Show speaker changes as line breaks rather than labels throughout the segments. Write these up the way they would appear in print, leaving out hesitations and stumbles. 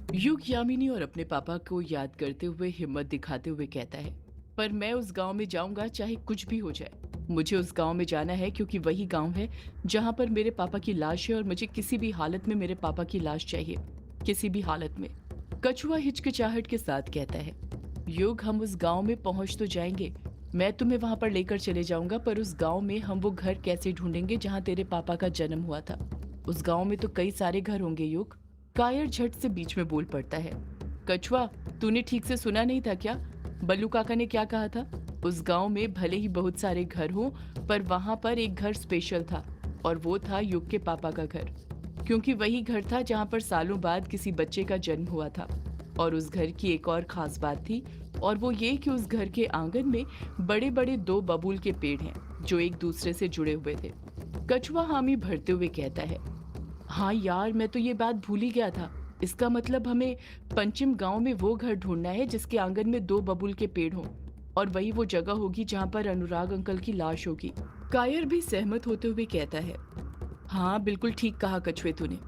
युग यामिनी और अपने पापा को याद करते हुए हिम्मत दिखाते हुए कहता है, पर मैं उस गांव में जाऊंगा चाहे कुछ भी हो जाए। मुझे उस गांव में जाना है क्योंकि वही गांव है जहां पर मेरे पापा की लाश है और मुझे किसी भी हालत में मेरे पापा की लाश चाहिए, किसी भी हालत में। कछुआ हिचकिचाहट के साथ कहता है, युग हम उस गांव में पहुंच तो जाएंगे, मैं तुम्हें वहां पर लेकर चले जाऊंगा, पर उस गांव में हम वो घर कैसे ढूंढेंगे जहां तेरे पापा का जन्म हुआ था। उस गांव में तो कई सारे घर होंगे युग। कायर झट से बीच में बोल पड़ता है, कछुआ तूने ठीक से सुना नहीं था क्या? बल्लू काका ने क्या कहा था? उस गांव में भले ही बहुत सारे घर हों, पर वहां पर एक घर स्पेशल था और वो था युग के पापा का घर, क्योंकि वही घर था जहां पर सालों बाद किसी बच्चे का जन्म हुआ था। और उस घर की एक और खास बात थी, और वो ये कि उस घर के आंगन में बड़े बड़े दो बबूल के पेड़ हैं जो एक दूसरे से जुड़े हुए थे। कछुआ हामी भरते हुए कहता है, हाँ यार, मैं तो ये बात भूल ही गया था। इसका मतलब हमें पंचिम गांव में वो घर ढूंढना है जिसके आंगन में दो बबूल के पेड़ हों, और वही वो जगह होगी जहां पर अनुराग अंकल की लाश होगी। कायर भी सहमत होते हुए कहता है, हाँ बिल्कुल ठीक कहा कछुए तूने।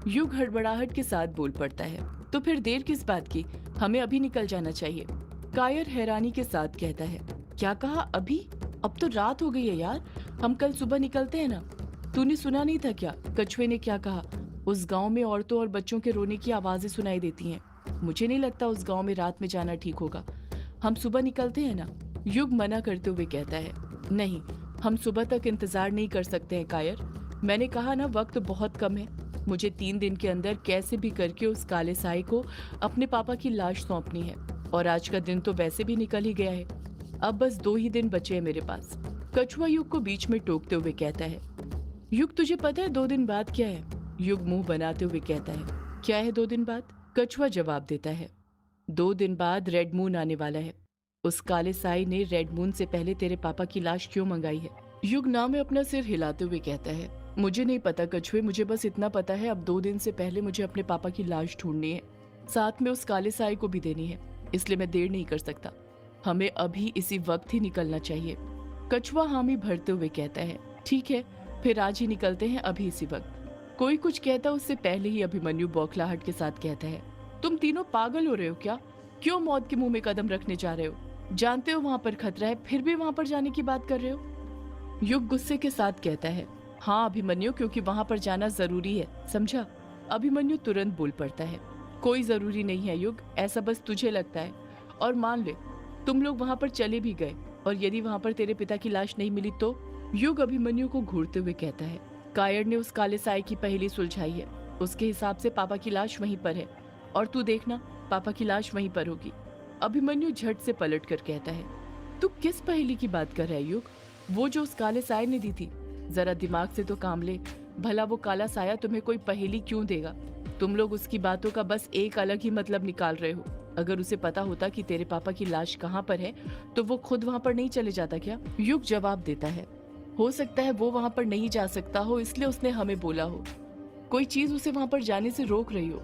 युग हड़बड़ाहट के साथ बोल पड़ता है, तो फिर देर किस बात की, हमें अभी निकल जाना चाहिए। कायर हैरानी के साथ कहता है, क्या कहा अभी? अब तो रात हो गई है यार, हम कल सुबह निकलते हैं ना। तूने सुना नहीं था क्या कछुए ने क्या कहा? उस गांव में औरतों और बच्चों के रोने की आवाजें सुनाई देती हैं। मुझे नहीं लगता उस गांव में रात में जाना ठीक होगा, हम सुबह निकलते हैं ना। युग मना करते हुए कहता है, नहीं, हम सुबह तक इंतजार नहीं कर सकते हैं कायर। मैंने कहा ना, वक्त बहुत कम है। मुझे 3 दिन के अंदर कैसे भी करके उस काले साए को अपने पापा की लाश सौंपनी है, और आज का दिन तो वैसे भी निकल ही गया है। अब बस 2 ही दिन बचे हैं मेरे पास। कछुआ युग को बीच में टोकते हुए कहता है, युग तुझे पता है 2 दिन बाद क्या है? युग मुंह बनाते हुए कहता है, क्या है 2 दिन बाद? कछुआ जवाब देता है, 2 दिन बाद रेड मून आने वाला है। उस काले साई ने रेड मून से पहले तेरे पापा की लाश क्यों मंगाई है? युग ना में अपना सिर हिलाते हुए कहता है, मुझे नहीं पता कछुए, मुझे बस इतना पता है अब 2 दिन से पहले मुझे अपने पापा की लाश ढूंढनी है, साथ में उस काले साई को भी देनी है, इसलिए मैं देर नहीं कर सकता। हमें अभी इसी वक्त ही निकलना चाहिए। कछुआ हामी भरते हुए कहता है, ठीक है, फिर आज ही निकलते हैं, अभी इसी वक्त। कोई कुछ कहता उससे पहले ही अभिमन्यु बौखलाहट के साथ कहता है, तुम तीनों पागल हो रहे हो क्या? क्यों मौत के मुंह में कदम रखने जा रहे हो? जानते हो वहां पर खतरा है, फिर भी वहां पर जाने की बात कर रहे हो? युग गुस्से के साथ कहता है, हाँ अभिमन्यु, क्योंकि वहां पर जाना जरूरी है, समझा? अभिमन्यु तुरंत बोल पड़ता है, कोई जरूरी नहीं है युग, ऐसा बस तुझे लगता है। और मान ले तुम लोग वहां पर चले भी गए, और यदि वहां पर तेरे पिता की लाश नहीं मिली तो? युग अभिमन्यु को घूरते हुए कहता है, कायर ने उस काले साए की पहेली सुलझाई है, उसके हिसाब से पापा की लाश वहीं पर है, और तू देखना पापा की लाश वहीं पर होगी। अभिमन्यु झट से पलट कर कहता है, तू किस पहेली की बात कर रहा है युग? वो जो उस काले साए ने दी थी? जरा दिमाग से तो काम ले, भला वो काला साया तुम्हें कोई पहेली क्यों देगा? तुम लोग उसकी बातों का बस एक अलग ही मतलब निकाल रहे हो। अगर उसे पता होता कि तेरे पापा की लाश कहाँ पर है तो वो खुद वहां पर नहीं चले जाता क्या? युग जवाब देता है, हो सकता है वो वहां पर नहीं जा सकता हो, इसलिए उसने हमें बोला हो, कोई चीज उसे वहां पर जाने से रोक रही हो।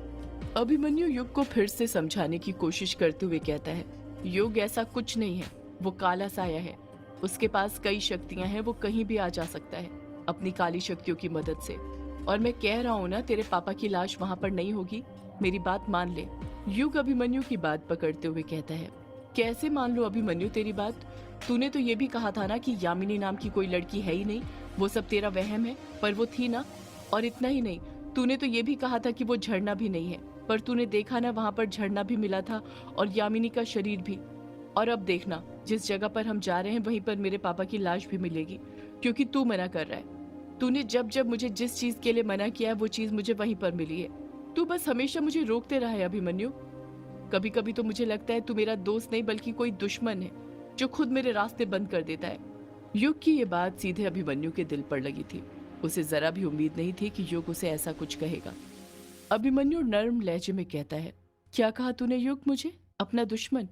अभिमन्यु युग को फिर से समझाने की कोशिश करते हुए कहता है, युग ऐसा कुछ नहीं है, वो काला साया है, उसके पास कई शक्तियां हैं, वो कहीं भी आ जा सकता है अपनी काली शक्तियों की मदद से। और मैं कह रहा हूँ ना, तेरे पापा की लाश वहां पर नहीं होगी, मेरी बात मान ले। युग अभिमन्यु की बात पकड़ते हुए कहता है, कैसे मान लो अभिमन्यु तेरी बात? तूने तो ये भी कहा था ना कि यामिनी नाम की कोई लड़की है ही नहीं, वो सब तेरा वहम है, पर वो थी ना। और इतना ही नहीं, तूने तो ये भी कहा था कि वो झरना भी नहीं है, पर तूने देखा ना, वहां पर झरना भी मिला था और यामिनी का शरीर भी। और अब देखना, जिस जगह पर हम जा रहे हैं वहीं पर मेरे पापा की लाश भी मिलेगी, क्योंकि तू मना कर रहा है। तूने जब जब मुझे जिस चीज के लिए मना किया है वो चीज मुझे वहीं पर मिली है। तू बस हमेशा मुझे रोकते रहा है अभिमन्यु। कभी कभी तो मुझे लगता है तू मेरा दोस्त नहीं बल्कि कोई दुश्मन है, जो खुद मेरे रास्ते बंद कर देता है। युग की ये बात सीधे अभिमन्यु के दिल पर लगी थी। उसे जरा भी उम्मीद नहीं थी कि युग उसे ऐसा कुछ कहेगा। अभिमन्यु नर्म लहजे में कहता है, क्या कहा तूने युग, मुझे अपना दुश्मन?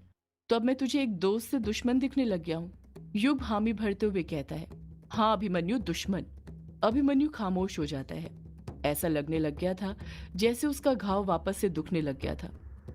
तो अब मैं तुझे एक दोस्त से दुश्मन दिखने लग गया हूँ? युग हामी भरते हुए कहता है, हाँ अभिमन्यु, दुश्मन। अभिमन्यु खामोश हो जाता है। ऐसा लगने लग गया था जैसे उसका घाव वापस से दुखने लग गया था।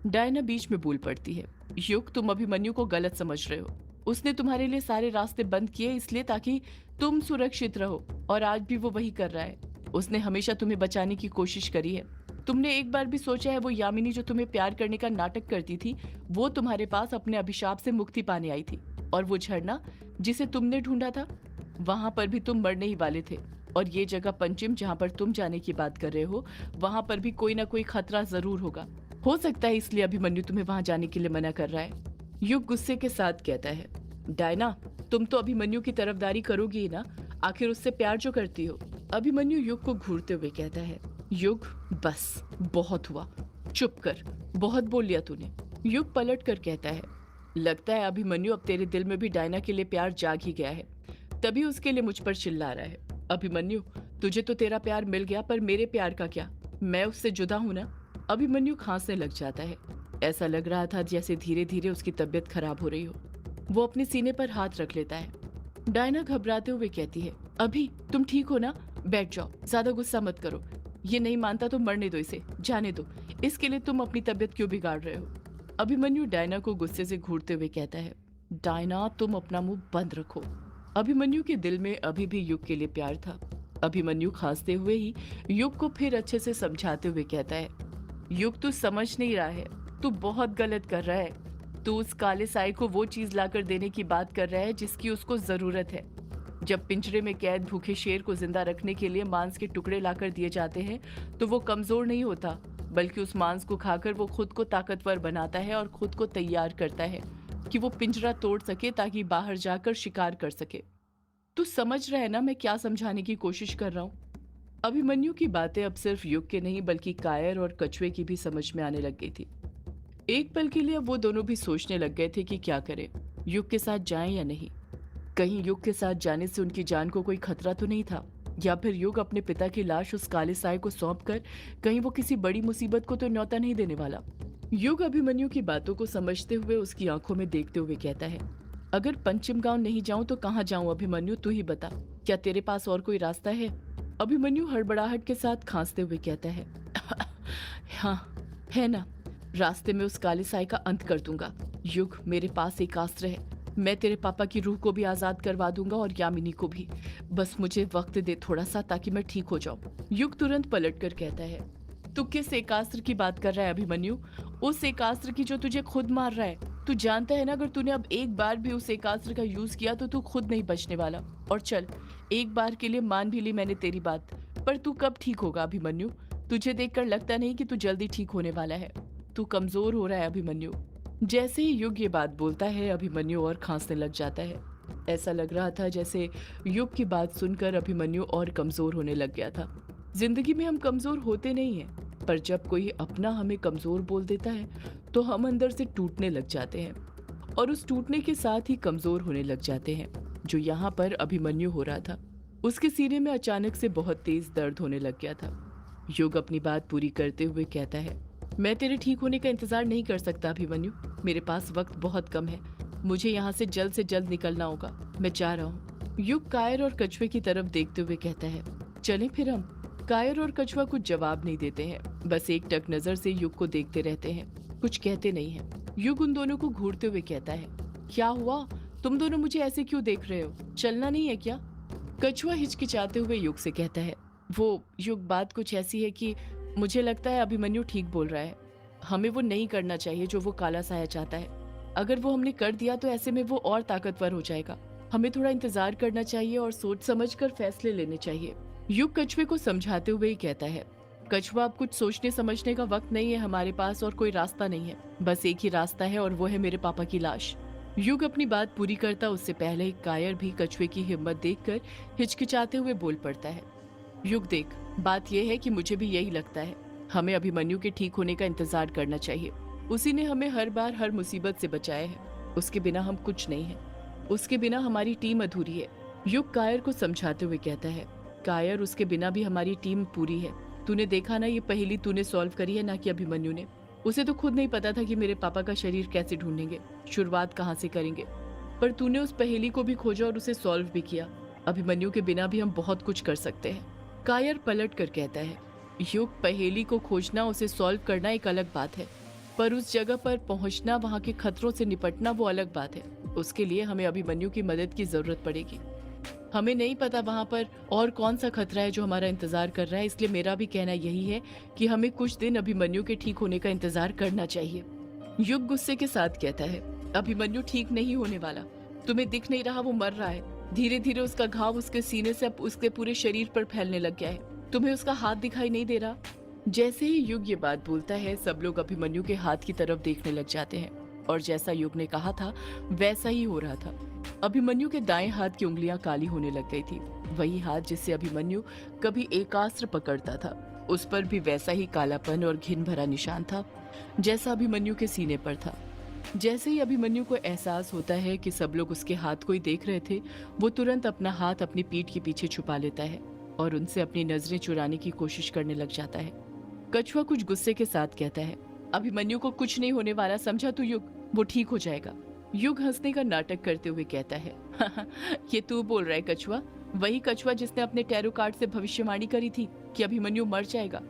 डायना बीच में बोल पड़ती है, युग तुम अभिमन्यु को गलत समझ रहे हो। उसने तुम्हारे लिए सारे रास्ते बंद किए इसलिए ताकि तुम सुरक्षित रहो, और आज भी वो वही कर रहा है। उसने हमेशा तुम्हें बचाने की कोशिश करी है, तुमने एक बार भी सोचा है वो यामिनी जो तुम्हें प्यार करने का नाटक करती थी, वो तुम्हारे पास अपने अभिशाप से मुक्ति पाने आई थी। और वो झरना जिसे तुमने ढूंढा था, वहां पर भी तुम मरने ही वाले थे। और ये जगह पंचम जहां पर तुम जाने की बात कर रहे हो, वहां पर भी कोई ना कोई खतरा जरूर होगा। हो सकता है इसलिए अभिमन्यु तुम्हें वहां जाने के लिए मना कर रहा है। युग गुस्से के साथ कहता है, डायना, तुम तो अभिमन्यु की तरफदारी करोगी ही ना, आखिर उससे प्यार जो करती हो। अभिमन्यु युग को घूरते हुए कहता है, युग बस, बहुत हुआ, चुप कर, बहुत बोल लिया तूने। युग पलट कर कहता है, लगता है अभिमन्यु अब तेरे दिल में भी डायना के लिए प्यार जाग ही गया है, तभी उसके लिए मुझ पर चिल्ला रहा है। अभिमन्यु, तुझे तो तेरा प्यार मिल गया, पर मेरे प्यार का क्या? मैं उससे जुदा हूं ना। अभिमन्यु खांसने लग जाता है। ऐसा लग रहा था जैसे धीरे धीरे उसकी तबीयत खराब हो रही हो। वो अपने सीने पर हाथ रख लेता है। डायना घबराते हुए कहती है, अभी तुम ठीक हो ना? बैठ जाओ, ज्यादा गुस्सा मत करो। ये नहीं मानता तो मरने दो इसे, जाने दो। इसके लिए तुम अपनी तबीयत क्यों बिगाड़ रहे हो? अभिमन्यु डायना को गुस्से से घूरते हुए कहता है, डायना, तुम अपना मुंह बंद रखो। अभिमन्यु के दिल में अभी भी युग के लिए प्यार था। अभिमन्यु खांसते हुए ही युग को फिर अच्छे से समझाते हुए कहता है, युग, तू समझ नहीं रहा है, तू बहुत गलत कर रहा है। तू उस काले साए को वो चीज लाकर देने की बात कर रहा है जिसकी उसको जरूरत है। जब पिंजरे में कैद भूखे शेर को जिंदा रखने के लिए मांस के टुकड़े लाकर दिए जाते हैं, तो वो कमजोर नहीं होता, बल्कि उस मांस को खाकर वो खुद को ताकतवर बनाता है और खुद को तैयार करता है कि वो पिंजरा तोड़ सके ताकि बाहर जाकर शिकार कर सके। तू समझ रहा है ना मैं क्या समझाने की कोशिश कर रहा हूँ? अभिमन्यु की बातें अब सिर्फ युग के नहीं बल्कि कायर और कछुए की भी समझ में आने लग गई थी। एक पल के लिए वो दोनों भी सोचने लग गए थे कि क्या करें, युग के साथ जाएं या नहीं। कहीं युग के साथ जाने से उनकी जान को कोई खतरा तो नहीं था, या फिर युग अपने पिता की लाश उस काले साए को सौंपकर कहीं वो किसी बड़ी मुसीबत को तो न्योता नहीं देने वाला। युग अभिमन्यु की बातों को समझते हुए उसकी आंखों में देखते हुए कहता है, अगर पंचम गांव नहीं जाऊं तो कहाँ जाऊं अभिमन्यु, तू ही बता, क्या तेरे पास और कोई रास्ता है? अभिमन्यु हड़बड़ाहट के साथ खांसते हुए कहता है, हाँ है ना, रास्ते में उस काले साए का अंत कर दूंगा। युग, मेरे पास एक अस्त्र है, मैं तेरे पापा की रूह को भी आजाद करवा दूंगा और यामिनी को भी। बस मुझे वक्त दे थोड़ा सा, ताकि मैं ठीक हो जाऊं। युग तुरंत पलट कर कहता है, तू किस एकास्त्र की बात कर रहा है अभिमन्यु? उस एकास्त्र की जो तुझे खुद मार रहा है। तू जानता है ना, अगर तूने अब एक बार भी उस एकास्त्र का यूज किया तो तू खुद नहीं बचने वाला। और चल, एक बार के लिए मान भी ली मैंने तेरी बात, पर तू कब ठीक होगा अभिमन्यु? तुझे देखकर लगता नहीं कि तू जल्दी ठीक होने वाला है। तू कमजोर हो रहा है अभिमन्यु। जैसे ही युग ये बात बोलता है, अभिमन्यु और खांसने लग जाता है। ऐसा लग रहा था जैसे युग की बात सुनकर अभिमन्यु और कमजोर होने लग गया था। जिंदगी में हम कमजोर होते नहीं हैं, पर जब कोई अपना हमें कमजोर बोल देता है तो हम अंदर से टूटने लग जाते हैं, और उस टूटने के साथ ही कमजोर होने लग जाते हैं। जो यहाँ पर अभिमन्यु हो रहा था, उसके सीने में अचानक से बहुत तेज दर्द होने लग गया था। युग अपनी बात पूरी करते हुए कहता है, मैं तेरे ठीक होने का इंतजार नहीं कर सकता अभिमन्यु, मेरे पास वक्त बहुत कम है, मुझे यहाँ से जल्द निकलना होगा, मैं जा रहा हूँ। युग कायर और कछुए की तरफ देखते हुए कहता है, चलें फिर हम? कायर और कछुआ कुछ जवाब नहीं देते हैं, बस एक टक नजर से युग को देखते रहते हैं, कुछ कहते नहीं हैं। युग उन दोनों को घूरते हुए कहता है, क्या हुआ, तुम दोनों मुझे ऐसे क्यों देख रहे हो, चलना नहीं है क्या? कछुआ हिचकिचाते हुए युग से कहता है, वो युग, बात कुछ ऐसी है कि मुझे लगता है अभिमन्यु ठीक बोल रहा है, हमें वो नहीं करना चाहिए जो वो काला साया चाहता है। अगर वो हमने कर दिया तो ऐसे में वो और ताकतवर हो जाएगा। हमें थोड़ा इंतजार करना चाहिए और सोच समझकर फैसले लेने चाहिए। युग कछुए को समझाते हुए ही कहता है, कछुआ, अब कुछ सोचने समझने का वक्त नहीं है हमारे पास, और कोई रास्ता नहीं है, बस एक ही रास्ता है और वो है मेरे पापा की लाश। युग अपनी बात पूरी करता उससे पहले कायर भी कछुए की हिम्मत देखकर हिचकिचाते हुए बोल पड़ता है, युग देख, बात यह है कि मुझे भी यही लगता है, हमें अभिमन्यु के ठीक होने का इंतजार करना चाहिए। उसी ने हमें हर बार हर मुसीबत से बचाया है, उसके बिना हम कुछ नहीं है, उसके बिना हमारी टीम अधूरी है। युग कायर को समझाते हुए कहता है, कायर, उसके बिना भी हमारी टीम पूरी है। तूने देखा ना, ये पहेली तूने सॉल्व करी है, ना कि अभिमन्यु ने। उसे तो खुद नहीं पता था कि मेरे पापा का शरीर कैसे ढूंढेंगे, शुरुआत कहाँ से करेंगे, पर तूने उस पहेली को भी खोजा और उसे सॉल्व भी किया। अभिमन्यु के बिना भी हम बहुत कुछ कर सकते हैं। कायर पलट कर कहता है, युग, पहेली को खोजना, उसे सॉल्व करना एक अलग बात है, पर उस जगह पर पहुंचना, वहां के खतरों से निपटना, वो अलग बात है। उसके लिए हमें अभिमन्यु की मदद की जरूरत पड़ेगी। हमें नहीं पता वहां पर और कौन सा खतरा है जो हमारा इंतजार कर रहा है, इसलिए मेरा भी कहना यही है कि हमें कुछ दिन अभिमन्यु के ठीक होने का इंतजार करना चाहिए। युग गुस्से के साथ कहता है, अभिमन्यु ठीक नहीं होने वाला। तुम्हें दिख नहीं रहा वो मर रहा है। धीरे धीरे उसका घाव उसके सीने से अब उसके पूरे शरीर पर फैलने लग गया है। तुम्हें उसका हाथ दिखाई नहीं दे रहा? जैसे ही युग ये बात बोलता है, सब लोग अभिमन्यु के हाथ की तरफ देखने लग जाते हैं और जैसा युग ने कहा था वैसा ही हो रहा था। अभिमन्यु के दाएं हाथ की उंगलियां काली होने लग गई थी। वही हाथ जिससे अभिमन्यु कभी एकास्त्र पकड़ता था, उस पर भी वैसा ही कालापन और घिन भरा निशान था जैसा अभिमन्यु के सीने पर था। जैसे ही अभिमन्यु को एहसास होता है कि सब लोग उसके हाथ को ही देख रहे थे, वो तुरंत अपना हाथ अपनी पीठ के पीछे छुपा लेता है और उनसे अपनी नजरें चुराने की कोशिश करने लग जाता है। कछुआ कुछ गुस्से के साथ कहता है, अभिमन्यु को कुछ नहीं होने वाला, समझा तू युग, वो ठीक हो जाएगा। युग हंसने का नाटक करते हुए कहता है, ये तू बोल रहा है कछुआ? वही कछुआ जिसने अपने टैरो कार्ड से भविष्यवाणी करी थी कि अभिमन्यु मर जाएगा।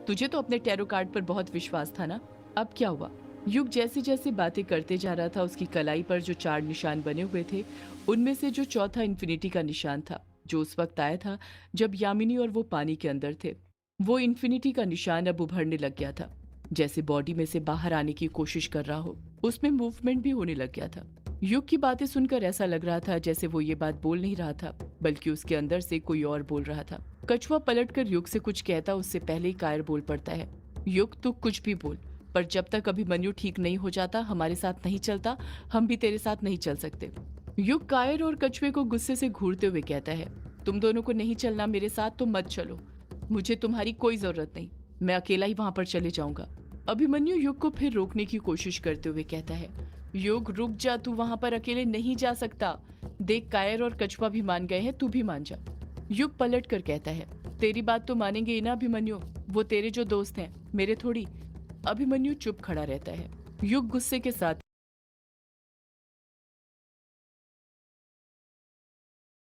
तुझे तो अपने टैरो कार्ड पर बहुत विश्वास था ना, अब क्या हुआ? युग जैसे जैसे बातें करते जा रहा था, उसकी कलाई पर जो 4 निशान बने हुए थे, उनमें से जो चौथा इन्फिनिटी का निशान था, जो उस वक्त आया था जब यामिनी और वो पानी के अंदर थे, वो इन्फिनिटी का निशान अब उभरने लग गया था, जैसे बॉडी में से बाहर आने की कोशिश कर रहा हो। उसमें मूवमेंट भी होने लग गया था। युग की बातें सुनकर ऐसा लग रहा था जैसे वो ये बात बोल नहीं रहा था, बल्कि उसके अंदर से कोई और बोल रहा था। कछुआ पलटकर युग से कुछ कहता उससे पहले ही कायर बोल पड़ता है, युग तू कुछ भी बोल, पर जब तक अभिमन्यु ठीक नहीं हो जाता, हमारे साथ नहीं चलता, हम भी तेरे साथ नहीं चल सकते। युग कायर और कछुए को गुस्से से घूरते हुए कहता है, तुम दोनों को नहीं चलना मेरे साथ तो मत चलो, मुझे तुम्हारी कोई जरूरत नहीं, मैं अकेला ही वहां पर चले जाऊंगा। अभिमन्यु युग को फिर रोकने की कोशिश करते हुए कहता है, युग रुक जा, तू वहां पर अकेले नहीं जा सकता। देख कायर और कछुआ भी मान गए हैं, तू भी मान जा। युग पलट कर कहता है, तेरी बात तो मानेंगे ही ना अभिमन्यु, वो तेरे जो दोस्त हैं, मेरे थोड़ी। अभिमन्यु चुप खड़ा रहता है। युग गुस्से के साथ